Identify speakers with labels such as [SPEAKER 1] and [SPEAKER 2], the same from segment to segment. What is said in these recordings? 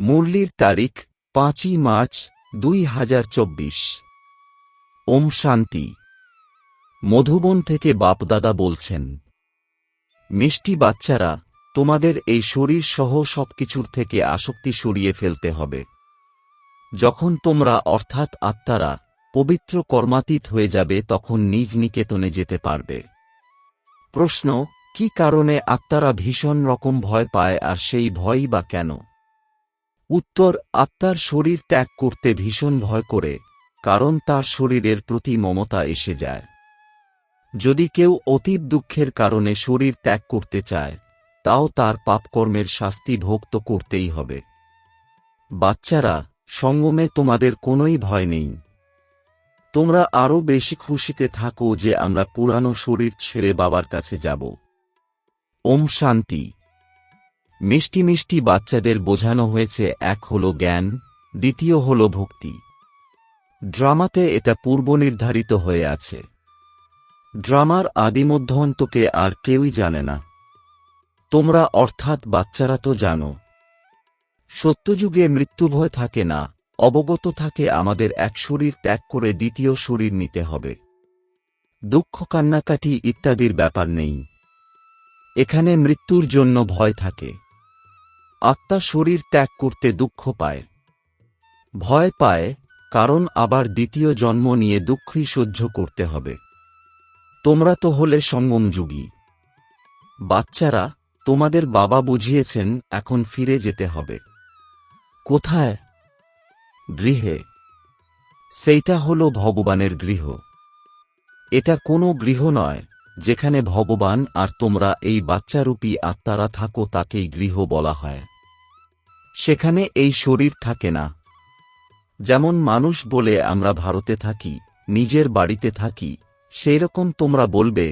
[SPEAKER 1] মুরলির তারিখ 5ই মার্চ 2024। ওম শান্তি। মধুবন থেকে বাপদাদা বলছেন, মিষ্টি বাচ্চারা, তোমাদের এই শরীর সহ সবকিছুর থেকে আসক্তি সরিয়ে ফেলতে হবে। যখন তোমরা অর্থাৎ আত্মারা পবিত্র কর্মাতীত হয়ে যাবে তখন নিজ নিকেতনে যেতে পারবে। প্রশ্ন, কি কারণে আত্মারা ভীষণ রকম ভয় পায় আর সেই ভয়ই বা কেন? উত্তর, আত্মার শরীর ত্যাগ করতে ভীষণ ভয় করে, কারণ তার শরীরের প্রতি মমতা এসে যায়। যদি কেউ অতীব দুঃখের কারণে শরীর ত্যাগ করতে চায়, তাও তার পাপকর্মের শাস্তি ভোগ তো করতেই হবে। বাচ্চারা, সঙ্গমে তোমাদের কোনোই ভয় নেই। তোমরা আরও বেশি খুশিতে থাকো যে আমরা পুরানো শরীর ছেড়ে বাবার কাছে যাব। ওম শান্তি। মিষ্টি মিষ্টি বাচ্চাদের বোঝানো হয়েছে, এক হল জ্ঞান, দ্বিতীয় হল ভক্তি। ড্রামাতে এটা পূর্বনির্ধারিত হয়ে আছে। ড্রামার আদিমধ্যান্তকে আর কেউই জানে না। তোমরা অর্থাৎ বাচ্চারা তো জানো। সত্যযুগে মৃত্যুভয় থাকে না, অবগত থাকে আমাদের এক শরীর ত্যাগ করে দ্বিতীয় শরীর নিতে হবে। দুঃখ, কান্নাকাটি ইত্যাদির ব্যাপার নেই। এখানে মৃত্যুর জন্য ভয় থাকে। আত্মা শরীর ত্যাগ করতে দুঃখ পায়, ভয় পায়, কারণ আবার দ্বিতীয় জন্ম নিয়ে দুঃখই সহ্য করতে হবে। তোমরা তো হলে সঙ্গমযুগী। বাচ্চারা, তোমাদের বাবা বুঝিয়েছেন এখন ফিরে যেতে হবে। কোথায়? গৃহে। সেইটা হল ভগবানের গৃহ। এটা কোনো গৃহ নয়, যেখানে ভগবান আর তোমরা এই বাচ্চারূপী আত্মারা থাকো তাকেই গৃহ বলা হয়। সেখানে এই শরীর থাকে না। যেমন মানুষ বলে আমরা ভারতে থাকি, নিজের বাড়িতে থাকি, সেইরকম তোমরা বলবে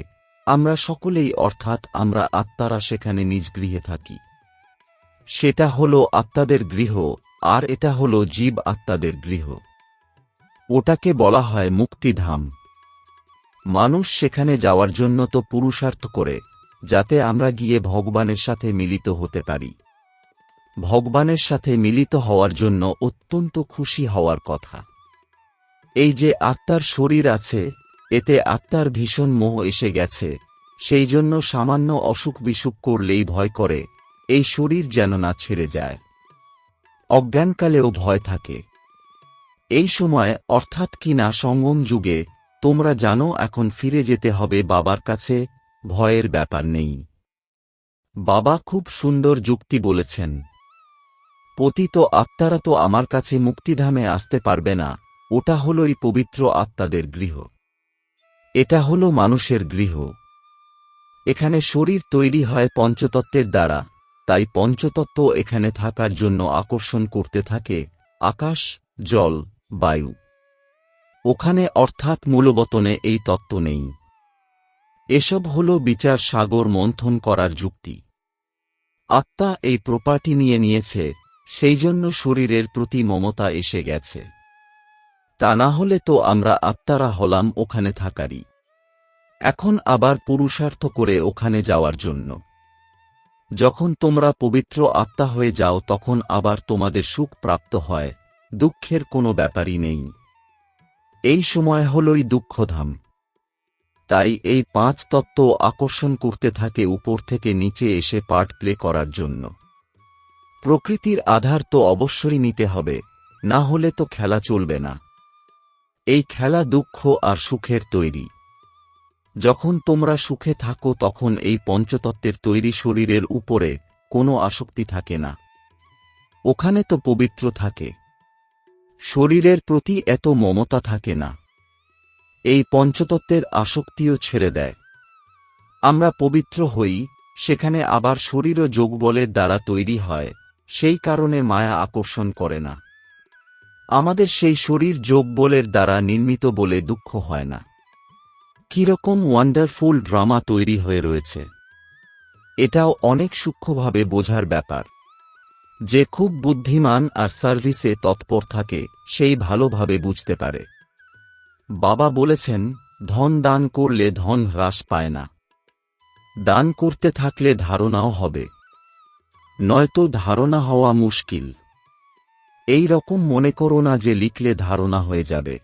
[SPEAKER 1] আমরা সকলেই অর্থাৎ আমরা আত্মারা সেখানে নিজ গৃহে থাকি। সেটা হল আত্মাদের গৃহ, আর এটা হল জীব আত্মাদের গৃহ। ওটাকে বলা হয় মুক্তিধাম। মানুষ সেখানে যাওয়ার জন্য তো পুরুষার্থ করে, যাতে আমরা গিয়ে ভগবানের সাথে মিলিত হতে পারি। ভগবানের সাথে মিলিত হওয়ার জন্য অত্যন্ত খুশি হওয়ার কথা। এই যে আত্মার শরীর আছে, এতে আত্মার ভীষণ মোহ এসে গেছে, সেই জন্য সামান্য অসুখ বিসুখ করলেই ভয় করে, এই শরীর যেন না ছেড়ে যায়। অজ্ঞানকালেও ভয় থাকে। এই সময় অর্থাৎ কিনা সঙ্গম যুগে তোমরা জানো এখন ফিরে যেতে হবে বাবার কাছে, ভয়ের ব্যাপার নেই। বাবা খুব সুন্দর যুক্তি বলেছেন। পতিত আত্মারা তো আমার কাছে মুক্তিধামে আসতে পারবে না, ওটা হলই পবিত্র আত্মাদের গৃহ। এটা হল মানুষের গৃহ। এখানে শরীর তৈরি হয় পঞ্চতত্ত্বের দ্বারা, তাই পঞ্চতত্ত্ব এখানে থাকার জন্য আকর্ষণ করতে থাকে, আকাশ, জল, বায়ু। ওখানে অর্থাৎ মূলবতনে এই তত্ত্ব নেই। এসব হল বিচার সাগর মন্থন করার যুক্তি। আত্মা এই প্রপার্টি নিয়ে নিয়েছে, সেই জন্য শরীরের প্রতি মমতা এসে গেছে। তা না হলে তো আমরা আত্মারা হলাম ওখানে থাকারই। এখন আবার পুরুষার্থ করে ওখানে যাওয়ার জন্য। যখন তোমরা পবিত্র আত্মা হয়ে যাও তখন আবার তোমাদের সুখ প্রাপ্ত হয়, দুঃখের কোনো ব্যাপারই নেই। এই সময় হলই দুঃখধাম। তাই এই 5 তত্ত্ব আকর্ষণ করতে থাকে উপর থেকে নিচে এসে পার্ট প্লে করার জন্য। প্রকৃতির আধার তো অবশ্যই নিতে হবে, না হলে তো খেলা চলবে না। এই খেলা দুঃখ আর সুখের তৈরি। যখন তোমরা সুখে থাকো তখন এই পঞ্চতত্ত্বের তৈরি শরীরের উপরে কোনো আসক্তি থাকে না। ওখানে তো পবিত্র থাকে। শরীরের প্রতি এত মমতা থাকে না। এই পঞ্চতত্ত্বের আসক্তিও ছেড়ে দেয়। আমরা পবিত্র হই, সেখানে আবার শরীরও যোগবলের দ্বারা তৈরি হয়, সেই কারণে মায়া আকর্ষণ করে না। আমাদের সেই শরীর যোগবলের দ্বারা নির্মিত বলে দুঃখ হয় না। কিরকম ওয়ান্ডারফুল ড্রামা তৈরি হয়ে রয়েছে! এটাও অনেক সূক্ষ্মভাবে বোঝার ব্যাপার। যে খুব বুদ্ধিমান আর সার্ভিসে তৎপর থাকে সেই ভালোভাবে বুঝতে পারে। বাবা বলেছেন, ধন দান করলে ধন হ্রাস পায় না। দান করতে থাকলে ধারণাও হবে, নয়তো ধারণা হওয়া মুশকিল। এই রকম মনে করো না যে লিখলে ধারণা হয়ে যাবে।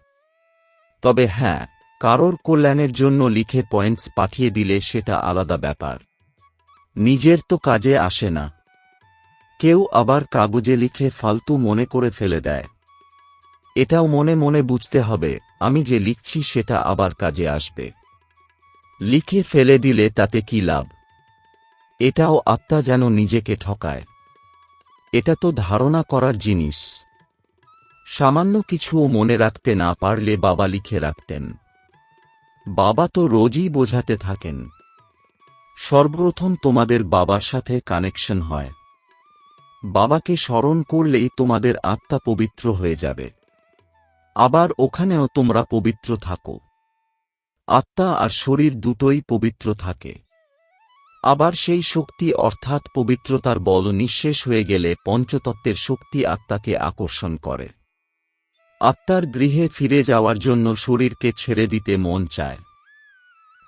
[SPEAKER 1] তবে হ্যাঁ, কারোর কল্যাণের জন্য লিখে পয়েন্টস পাঠিয়ে দিলে সেটা আলাদা ব্যাপার। নিজের তো কাজে আসে না। কেউ আবার কাগজে লিখে ফালতু মনে করে ফেলে দেয়। এটাও মনে মনে বুঝতে হবে, আমি যে লিখছি সেটা আবার কাজে আসবে। লিখে ফেলে দিলে তাতে কি লাভ? এটাও আত্মা যেন নিজেকে ঠকায়। এটা তো ধারণা করার জিনিস। সামান্য কিছুও মনে রাখতে না পারলে বাবা লিখে রাখতেন। বাবা তো রোজই বোঝাতে থাকেন। সর্বপ্রথম তোমাদের বাবার সাথে কানেকশন হয়। বাবাকে স্মরণ করলেই তোমাদের আত্মা পবিত্র হয়ে যাবে। আবার ওখানেও তোমরা পবিত্র থাকো। আত্মা আর শরীর দুটোই পবিত্র থাকে। আবার সেই শক্তি অর্থাৎ পবিত্রতার বল নিঃশেষ হয়ে গেলে পঞ্চতত্ত্বের শক্তি আত্মাকে আকর্ষণ করে। আত্মার গৃহে ফিরে যাওয়ার জন্য শরীরকে ছেড়ে দিতে মন চায়।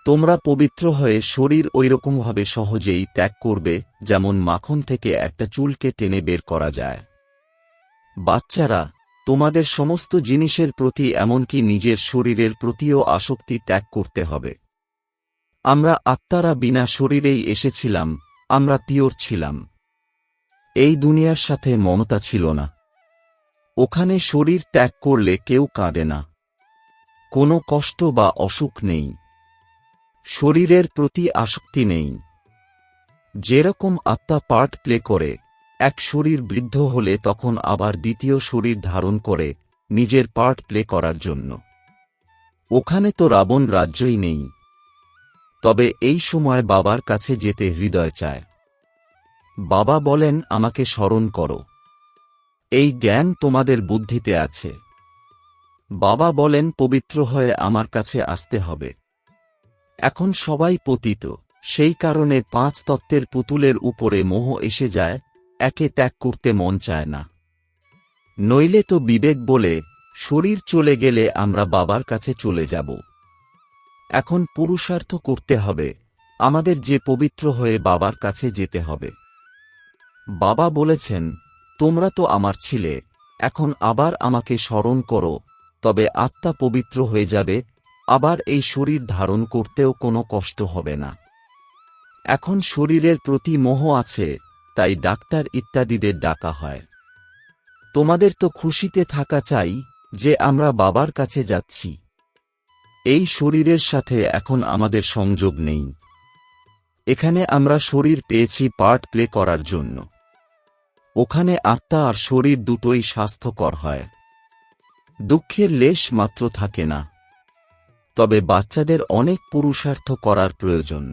[SPEAKER 1] তোমরা পবিত্র হয়ে শরীর ঐরকমভাবে সহজেই ত্যাগ করবে যেমন মাখন থেকে একটা চুলকে টেনে বের করা যায়। বাচ্চারা, তোমাদের সমস্ত জিনিসের প্রতি এমনকি নিজের শরীরের প্রতিও আসক্তি ত্যাগ করতে হবে। আমরা আত্মারা বিনা শরীরেই এসেছিলাম, আমরা পিওর ছিলাম। এই দুনিয়ার সাথে মমতা ছিল না। ওখানে শরীর ত্যাগ করলে কেউ কাঁদে না। কোনো কষ্ট বা অসুখ নেই। শরীরের প্রতি আসক্তি নেই। যেরকম আত্মা পার্ট প্লে করে, এক শরীর বৃদ্ধ হলে তখন আবার দ্বিতীয় শরীর ধারণ করে নিজের পার্ট প্লে করার জন্য। ওখানে তো রাবণ রাজ্যই নেই। তবে এই সময় বাবার কাছে যেতে হৃদয় চায়। বাবা বলেন, আমাকে স্মরণ করো। এই জ্ঞান তোমাদের বুদ্ধিতে আছে। বাবা বলেন, পবিত্র হয়ে আমার কাছে আসতে হবে। এখন সবাই পতিত, সেই কারণে পাঁচ তত্ত্বের পুতুলের উপরে মোহ এসে যায়, একে ত্যাগ করতে মন চায় না। নইলে তো বিবেক বলে, শরীর চলে গেলে আমরা বাবার কাছে চলে যাব। এখন পুরুষার্থ করতে হবে, আমাদের যে পবিত্র হয়ে বাবার কাছে যেতে হবে। বাবা বলেছেন, তোমরা তো আমার ছিলে, এখন আবার আমাকে স্মরণ করো, তবে আত্মা পবিত্র হয়ে যাবে, আবার এই শরীর ধারণ করতেও কোনো কষ্ট হবে না। এখন শরীরের প্রতি মোহ আছে, তাই ডাক্তার ইত্যাদিদের ডাকা হয়। তোমাদের তো খুশিতে থাকা চাই যে আমরা বাবার কাছে যাচ্ছি। এই শরীরের সাথে এখন আমাদের সংযোগ নেই। এখানে আমরা শরীর পেয়েছি পার্ট প্লে করার জন্য। ওখানে আত্মা আর শরীর দুটোই স্বাস্থ্যকর হয়। দুঃখের লেশ মাত্র থাকে না। তবে বাচ্চাদের অনেক পুরুষার্থ করার প্রয়োজন।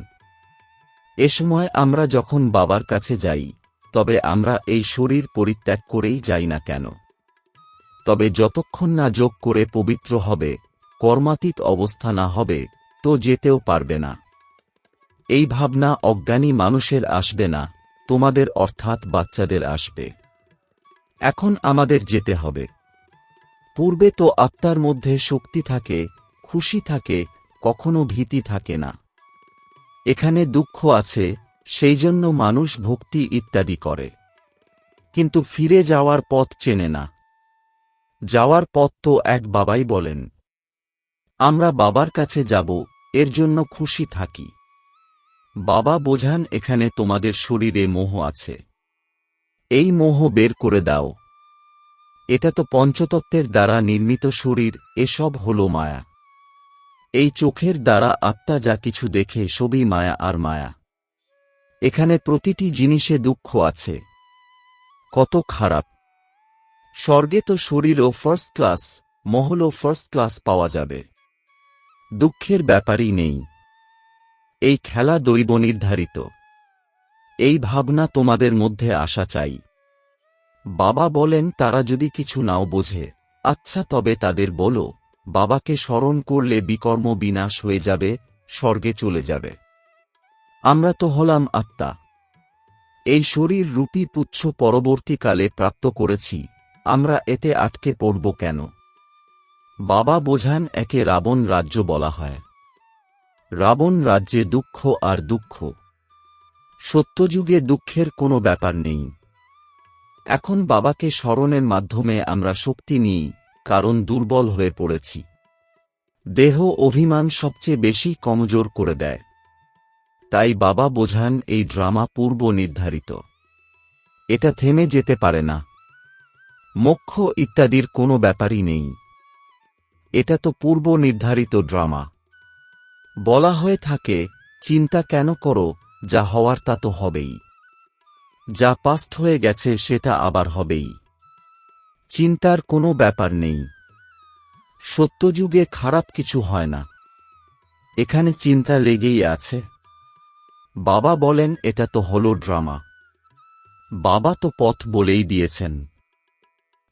[SPEAKER 1] এ সময় আমরা যখন বাবার কাছে যাই, তবে আমরা এই শরীর পরিত্যাগ করেই যাই না কেন। তবে যতক্ষণ না যোগ করে পবিত্র হবে, কর্মাতীত অবস্থা না হবে, তো যেতেও পারবে না। এই ভাবনা অজ্ঞানী মানুষের আসবে না, তোমাদের অর্থাৎ বাচ্চাদের আসবে। এখন আমাদের যেতে হবে। পূর্বে তো আত্মার মধ্যে শক্তি থাকে, খুশি থাকে, কখনো ভীতি থাকে না। এখানে দুঃখ আছে, সেই জন্য মানুষ ভক্তি ইত্যাদি করে, কিন্তু ফিরে যাওয়ার পথ চেনে না। যাওয়ার পথ তো এক বাবাই বলেন। আমরা বাবার কাছে যাব, এর জন্য খুশি থাকি। বাবা বোঝান, এখানে তোমাদের শরীরে মোহ আছে, এই মোহ বের করে দাও। এটা তো পঞ্চতত্ত্বের দ্বারা নির্মিত শরীর, এসব হলো মায়া। এই চোখের দ্বারা আত্মা যা কিছু দেখে সবই মায়া আর মায়া। এখানে প্রতিটি জিনিসে দুঃখ আছে। কত খারাপ! স্বর্গে তো শরীরও ফার্স্ট ক্লাস, মহলও ফার্স্ট ক্লাস পাওয়া যাবে। দুঃখের ব্যাপারই নেই। এই খেলা দৈব নির্ধারিত। এই ভাবনা তোমাদের মধ্যে আসা চাই। বাবা বলেন, তারা যদি কিছু নাও বোঝে, আচ্ছা তবে তাদের বলো, বাবাকে স্মরণ করলে বিকর্ম বিনাশ হয়ে যাবে, স্বর্গে চলে যাবে। আমরা তো হলাম আত্মা। এই শরীর রূপী পুচ্ছ পরবর্তীকালে প্রাপ্ত করেছি, আমরা এতে আটকে পড়ব কেন? বাবা বোঝান, একে রাবণ রাজ্য বলা হয়। রাবণ রাজ্যে দুঃখ আর দুঃখ। সত্যযুগে দুঃখের কোনো ব্যাপার নেই। এখন বাবাকে স্মরণের মাধ্যমে আমরা শক্তি নিই, কারণ দুর্বল হয়ে পড়েছি। দেহ অভিমান সবচেয়ে বেশি কমজোর করে দেয়। তাই বাবা বোঝান এই ড্রামা পূর্ব নির্ধারিত। এটা থেমে যেতে পারে না। মোক্ষ ইত্যাদির কোনো ব্যাপারই নেই। এটা তো পূর্ব নির্ধারিত ড্রামা। বলা হয়ে থাকে, চিন্তা কেন করো, যা হওয়ার তা তো হবেই। যা পাস্ট হয়ে গেছে সেটা আবার হবেই। চিন্তার কোনো ব্যাপার নেই। সত্যযুগে খারাপ কিছু হয় না। এখানে চিন্তা লেগেই আছে। বাবা বলেন এটা তো হলো ড্রামা। বাবা তো পথ বলেই দিয়েছেন।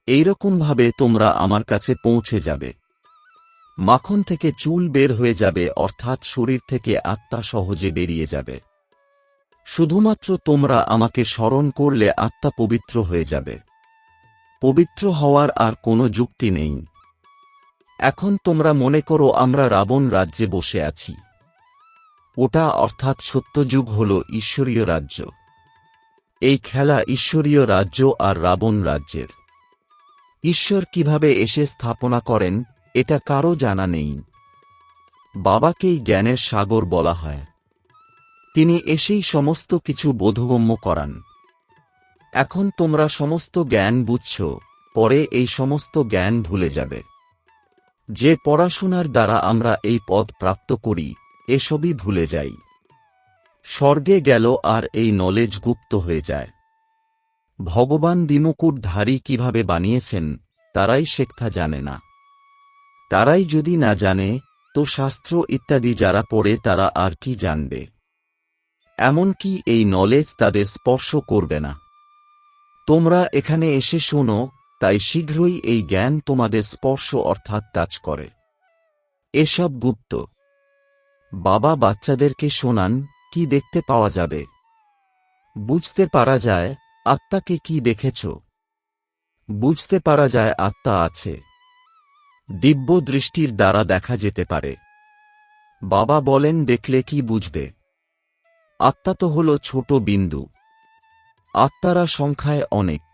[SPEAKER 1] এইরকমভাবে তোমরা আমার কাছে পৌঁছে যাবে। মাখন থেকে চুল বের হয়ে যাবে, অর্থাৎ শরীর থেকে আত্মা সহজে বেরিয়ে যাবে। শুধুমাত্র তোমরা আমাকে স্মরণ করলে আত্মা পবিত্র হয়ে যাবে। পবিত্র হওয়ার আর কোনো যুক্তি নেই। এখন তোমরা মনে করো আমরা রাবণ রাজ্যে বসে আছি। ওটা অর্থাৎ সত্যযুগ হল ঈশ্বরীয় রাজ্য। এই খেলা ঈশ্বরীয় রাজ্য আর রাবণ রাজ্যের। ঈশ্বর কিভাবে এসে স্থাপনা করেন এটা কারও জানা নেই। বাবাকেই জ্ঞানের সাগর বলা হয়। তিনি এসেই সমস্ত কিছু বোধগম্য করান। এখন তোমরা সমস্ত জ্ঞান বুঝছ, পরে এই সমস্ত জ্ঞান ভুলে যাবে। যে পড়াশোনার দ্বারা আমরা এই পদ প্রাপ্ত করি, এসবই ভুলে যাই। স্বর্গে গেল আর এই নলেজ গুপ্ত হয়ে যায়। ভগবান দ্বিমুকুটধারী কিভাবে বানিয়েছেন, তারাই শেখা জানে না। তারাই যদি না জানে, তো শাস্ত্র ইত্যাদি যারা পড়ে তারা আর কি জানবে? এমনকি এই নলেজ তাদের স্পর্শ করবে না। তোমরা এখানে এসে শোনো, তাই শীঘ্রই এই জ্ঞান তোমাদের স্পর্শ অর্থাৎ টাচ করে। এসব গুপ্ত। বাবা বাচ্চাদেরকে শোনান, কি দেখতে পাওয়া যাবে? বুঝতে পারা যায় আত্মাকে। কি দেখেছ? বুঝতে পারা যায় আত্মা আছে। দিব্য দৃষ্টির দ্বারা দেখা যেতে পারে। বাবা বলেন দেখলে কি বুঝবে? আত্মা তো হল ছোট বিন্দু। আত্মারা সংখ্যায় অনেক।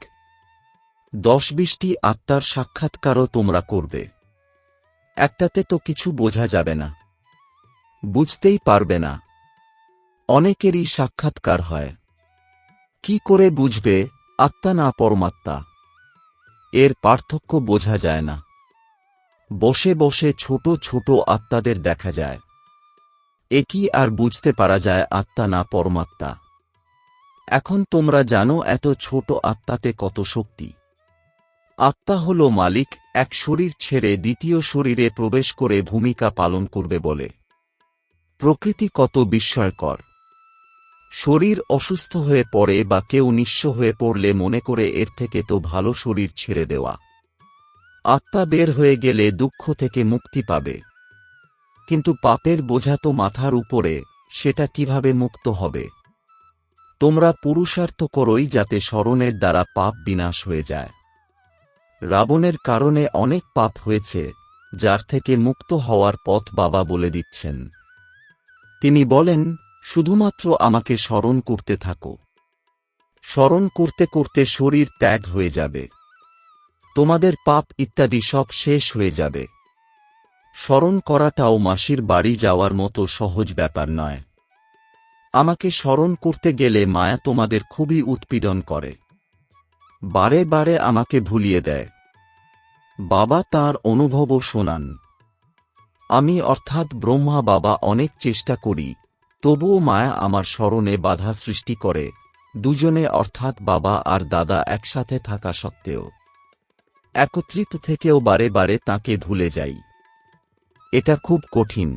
[SPEAKER 1] 10-20টি আত্মার সাক্ষাৎকারও তোমরা করবে। একটাতে তো কিছু বোঝা যাবে না, বুঝতেই পারবে না। অনেকেরই সাক্ষাৎকার হয়। কি করে বুঝবে আত্মা না পরমাত্মা? এর পার্থক্য বোঝা যায় না। বসে বসে ছোট ছোট আত্মাদের দেখা যায়। একই আর বুঝতে পারা যায় আত্মা না পরমাত্মা। এখন তোমরা জানো এত ছোট আত্মাতে কত শক্তি। আত্মা হল মালিক, এক শরীর ছেড়ে দ্বিতীয় শরীরে প্রবেশ করে ভূমিকা পালন করবে বলে। প্রকৃতি কত বিস্ময়কর। শরীর অসুস্থ হয়ে পড়ে বা কেউ নিঃস্ব হয়ে পড়লে মনে করে এর থেকে তো ভালো শরীর ছেড়ে দেওয়া। আত্মা বের হয়ে গেলে দুঃখ থেকে মুক্তি পাবে। কিন্তু পাপের বোঝা তো মাথার উপরে, সেটা কিভাবে মুক্ত হবে? তোমরা পুরুষার্থ করোই যাতে স্মরণের দ্বারা পাপ বিনাশ হয়ে যায়। রাবণের কারণে অনেক পাপ হয়েছে, যার থেকে মুক্ত হওয়ার পথ বাবা বলে দিচ্ছেন। তিনি বলেন, শুধুমাত্র আমাকে স্মরণ করতে থাকো। স্মরণ করতে করতে শরীর ত্যাগ হয়ে যাবে। তোমাদের পাপ ইত্যাদি সব শেষ হয়ে যাবে। স্মরণ করাটাও মাসির বাড়ি যাওয়ার মতো সহজ ব্যাপার নয়। আমাকে স্মরণ করতে গেলে মায়া তোমাদের খুবই উৎপীড়ন করে। বারে বারে আমাকে ভুলিয়ে দেয়। বাবা তাঁর অনুভবও শোনান। আমি অর্থাৎ ব্রহ্মা বাবা অনেক চেষ্টা করি, তবুও মায়া আমার স্মরণে বাধা সৃষ্টি করে। দুজনে অর্থাৎ বাবা আর দাদা একসাথে থাকা সত্ত্বেও একত্রিত থেকেও বারে বারে তাঁকে ভুলে যাই। এটা খুব কঠিন।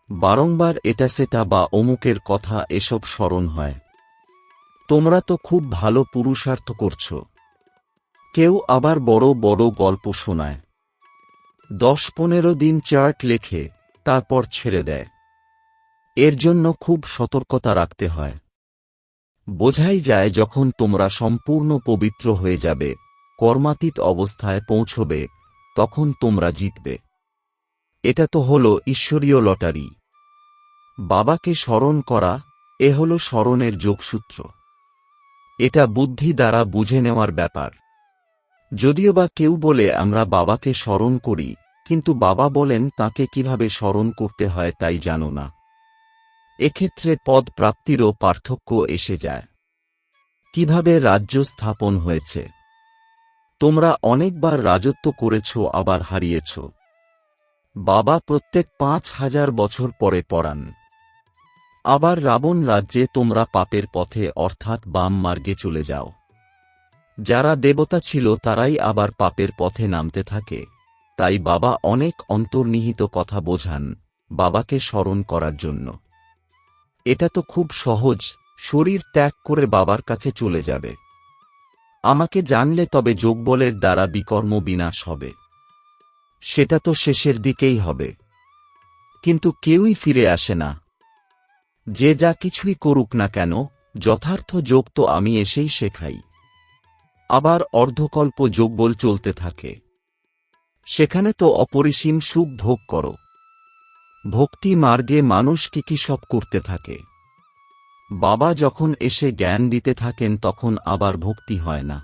[SPEAKER 1] বারংবার এটা সেটা বা অমুকের কথা এসব স্মরণ হয়। তোমরা তো খুব ভালো পুরুষার্থ করছ। কেউ আবার বড় বড় গল্প শোনায়। 10-15 দিন চার্ট লেখে, তারপর ছেড়ে দেয়। এর জন্য খুব সতর্কতা রাখতে হয়। বোঝাই যায় যখন তোমরা সম্পূর্ণ পবিত্র হয়ে যাবে, কর্মাতীত অবস্থায় পৌঁছবে, তখন তোমরা জিতবে। এটা তো হল ঈশ্বরীয় লটারি। বাবাকে স্মরণ করা, এ হল স্মরণের যোগসূত্র। এটা বুদ্ধি দ্বারা বুঝে নেওয়ার ব্যাপার। যদিও বা কেউ বলে আমরা বাবাকে স্মরণ করি, কিন্তু বাবা বলেন তাকে কিভাবে স্মরণ করতে হয় তাই জানো না। এক্ষেত্রে পদ প্রাপ্তিরও পার্থক্য এসে যায়। কিভাবে রাজ্য স্থাপন হয়েছে? তোমরা অনেকবার রাজত্ব করেছ, আবার হারিয়েছ। বাবা প্রত্যেক ৫,০০০ বছর পরে পড়ান। আবার রাবণ রাজ্যে তোমরা পাপের পথে অর্থাৎ বাম মার্গে চলে যাও। যারা দেবতা ছিল তারাই আবার পাপের পথে নামতে থাকে। তাই বাবা অনেক অন্তর্নিহিত কথা বোঝান বাবাকে স্মরণ করার জন্য। এটা তো খুব সহজ, শরীর ত্যাগ করে বাবার কাছে চলে যাবে। আমাকে জানলে তবে যোগবলের দ্বারা বিকর্ম বিনাশ হবে। সেটা তো শেষের দিকেই হবে। কিন্তু কেউই ফিরে আসে না। যে যা কিছুই করুক না কেন, যথার্থ যোগ তো আমি এসেই শেখাই। আবার অর্ধকল্প যোগবল চলতে থাকে। সেখানে তো অপরিসীম সুখ ভোগ করো। ভক্তি মার্গে মানুষ কি সব করতে থাকে। বাবা যখন এসে জ্ঞান দিতে থাকেন তখন আবার ভক্তি হয় না।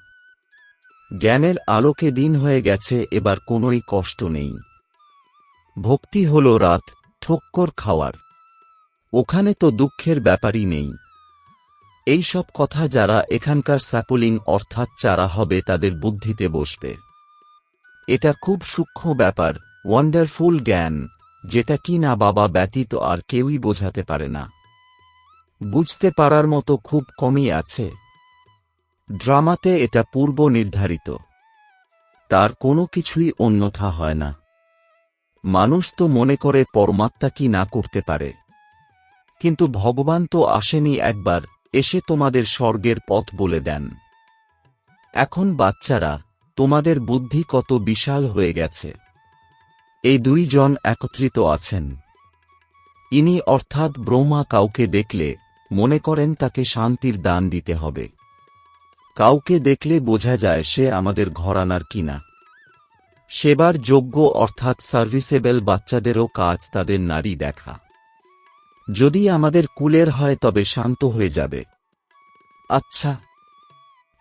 [SPEAKER 1] জ্ঞানের আলোকে দিন হয়ে গেছে, এবার কোনোই কষ্ট নেই। ভক্তি হল রাত ঠক্কর খাওয়ার। ওখানে তো দুঃখের ব্যাপারই নেই। এই সব কথা যারা এখানকার স্যাপলিং অর্থাৎ চারা হবে তাদের বুদ্ধিতে বসবে। এটা খুব সূক্ষ্ম ব্যাপার, ওয়ান্ডারফুল জ্ঞান, যেটা কি না বাবা ব্যতীত আর কেউই বোঝাতে পারে না। বুঝতে পারার মতো খুব কমই আছে। ড্রামাতে এটা পূর্ব নির্ধারিত। তার কোনো কিছুই অন্যথা হয় না। মানুষ তো মনে করে পরমাত্মা কি না করতে পারে। কিন্তু ভগবান তো আসেনি একবার, এসে তোমাদের স্বর্গের পথ বলে দেন। এখন বাচ্চারা, তোমাদের বুদ্ধি কত বিশাল হয়ে গেছে। এই দুইজন একত্রিত আছেন। ইনি অর্থাৎ ব্রহ্মা কাউকে দেখলে মনে করেন তাকে শান্তির দান দিতে হবে। কাউকে দেখলে বোঝা যায় সে আমাদের ঘরানার কিনা। সেবার যোগ্য অর্থাৎ সার্ভিসেবল বাচ্চাদেরও কাজ তাদের নারী দেখা। যদি আমাদের কুলের হয় তবে শান্ত হয়ে যাবে। আচ্ছা,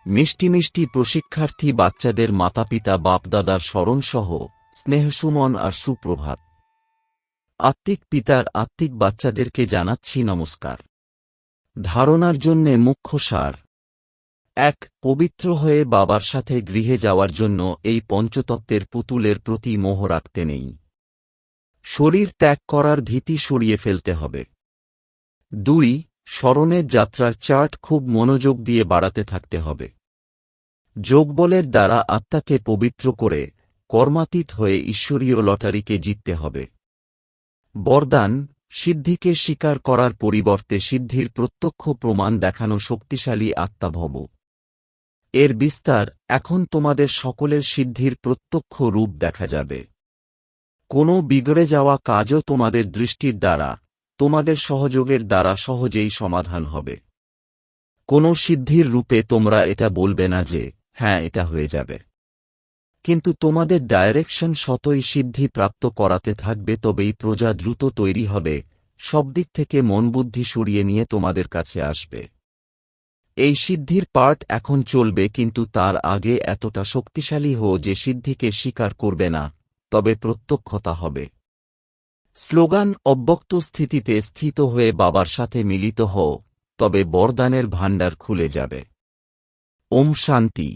[SPEAKER 1] মিষ্টি মিষ্টি প্রশিক্ষার্থী বাচ্চাদের মাতাপিতা বাপদাদার স্মরণসহ স্নেহসুমন আর সুপ্রভাত। আত্মিক পিতার আত্মিক বাচ্চাদেরকে জানাচ্ছি নমস্কার। ধারণার জন্যে মুখ্য সার: ১. পবিত্র হয়ে বাবার সাথে গৃহে যাওয়ার জন্য এই পঞ্চতত্ত্বের পুতুলের প্রতি মোহ রাখতে নেই। শরীর ত্যাগ করার ভীতি সরিয়ে ফেলতে হবে। ২. স্মরণের যাত্রার চার্ট খুব মনোযোগ দিয়ে বাড়াতে থাকতে হবে। যোগবলের দ্বারা আত্মাকে পবিত্র করে কর্মাতীত হয়ে ঈশ্বরীয় লটারিকে জিততে হবে। বরদান: সিদ্ধিকে স্বীকার করার পরিবর্তে সিদ্ধির প্রত্যক্ষ প্রমাণ দেখানো শক্তিশালী আত্মা ভব। এর বিস্তার: এখন তোমাদের সকলের সিদ্ধির প্রত্যক্ষ রূপ দেখা যাবে। কোনো বিগড়ে যাওয়া কাজও তোমাদের দৃষ্টির দ্বারা, তোমাদের সহযোগের দ্বারা সহজেই সমাধান হবে। কোনো সিদ্ধির রূপে তোমরা এটা বলবে না যে হ্যাঁ এটা হয়ে যাবে। কিন্তু তোমাদের ডাইরেকশন শতই সিদ্ধি প্রাপ্ত করাতে থাকবে, তবেই প্রজা দ্রুত তৈরি হবে, সব দিক থেকে মন বুদ্ধি সরিয়ে নিয়ে তোমাদের কাছে আসবে। এই সিদ্ধির পার্ট এখন চলবে, কিন্তু তার আগে এতটা শক্তিশালী হও যে সিদ্ধিকে স্বীকার করবে না, তবে প্রত্যক্ষতা হবে। স্লোগান: অব্যক্ত স্থিতিতে স্থিত হয়ে বাবার সাথে মিলিত হও, তবে বরদানের ভাণ্ডার খুলে যাবে। ওম শান্তি।